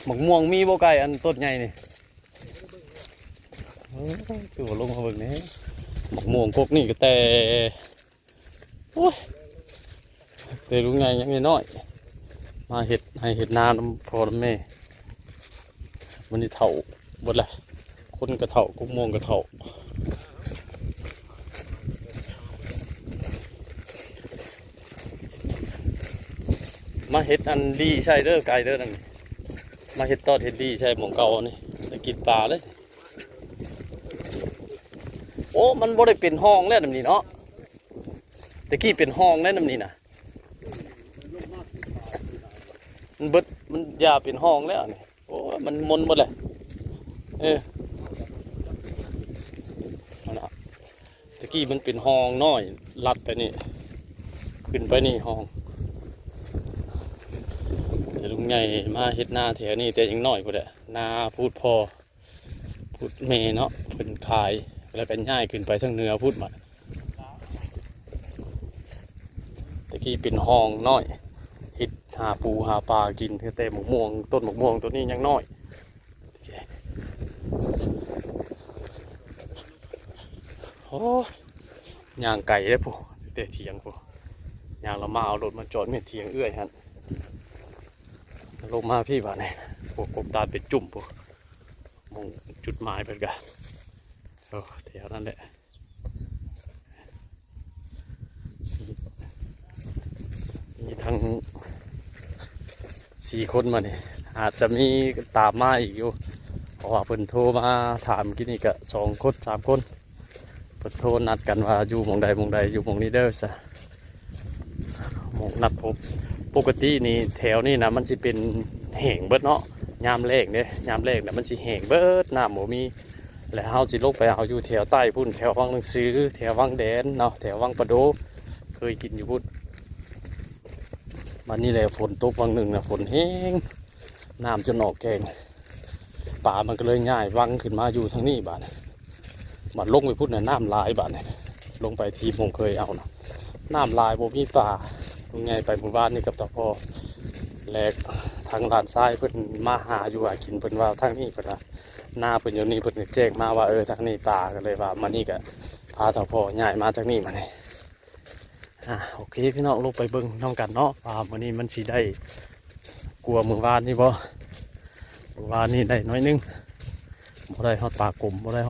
มักม่วงมีบ่ไก่อันต้นใหญ่นี่คือว่าลงมาเบิ่งนี่มักม่วงพวกนี้ก็แต่โอ้ยแต่ลุงไงยังน้อยมาเห็ดให้เห็ดนาน้ำพอน้ำแม่มันนี่เถ่าหมดแหละคนกระเถ่ากุ๊กม่วงกระเถ่ามาเห็ดอันดีใช่เด้อไก่เด้อนั่นมาเห็ดตอดเห็ดดีใช่หมองเก่านี่จะกินปลาเลยโอ้มันบ่ได้เป็นห้องแล้วน้ำนี่เนาะแต่กี้เป็นห้องแล้วน้ำนี่นะมันเบิดมันยาเป็นห้องแล้วนี่โอ้มันมนหมดเลยตะกี้มันเป็นห้องน้อยลัดไปนี่ขึ้นไปนี่ห้องแต่ลุงใหญ่มาเฮ็ดนาแถวนี้แต่ยังน้อยพุ่นแหละนาพูดพอพูดเมเนาะเพิ่นขายแล้วก็ง่ายขึ้นไปทั้งเหนือพูดมาตะกี้เป็นห้องน้อยเฮ็ดหาปูหาปลากินแต่หมกม่วงต้นหมกม่วงตัวนี้ยังน้อยโอ้ย่างไก่ได้ปุ๊เตะเถียงปุ๊ย่างเรามาเอารถมาจอดเมียเถียงเอื้อยฮะลงมาพี่บ้านเนี่ยพวกกบตาเป็นจุ่มปุ๊มองจุดหมายเป็นกันโอ้แถวนั้นแหละมีทั้ง4 คนมาเนี่ยอาจจะมีตามมาอีกอยู่เพราะว่าเพิ่นโทรมาถามกินนี่ก็2 คน3 คนเพิ่นโทรนัดกันว่าอยู่หม่องใดอยู่หม่องนี้เด้อซะหม่องนัดพบปกตินี่แถวนี่นะมันสิเป็นแห้งเบิดเนาะยามแรกเด้ยามแรกน่ะมันสิแห้งเบิดน้ำบ่มีแล้วเฮาสิลงไปเอาอยู่แถวใต้พุ่นแถววังหนังสือแถววังแดนเนาะแถววังประโดเคยกินอยู่พุ่นมันนี่แหละฝนตกวังหนึ่งนะฝนแห้งน้ำจนออกแกงป่ามันก็เลยง่ายวังขึ้นมาอยู่ทางนี้บาดมันลงไปพุ่นน่ะน้ำลายบาดเนี่ยลงไปทีผมเคยเอานะน้ำลายบ่มีป่าลงไงไปหมู่บ้านนี่กับตาพ่อแลกทางลานทรายเพิ่นมาหาอยู่หากินเพิ่นว่าทางนี้เพิ่นว่าหน้าเพิ่นอยู่นี่เพิ่นแจ้งมาว่าทางนี้ป่ากันเลยว่ามานี่ก็พาตาพ่อย้ายมาทางนี้มาเนี่ยโอเคพี่น้องลงไปเบิ่งน้องกันเนาะว่ามื้อนี้มันสิได้กลัวมื้อวานนี่บ่มื้อวานนี่ได้น้อยนึงบ่ได้ฮอดปลากลมบ่ได้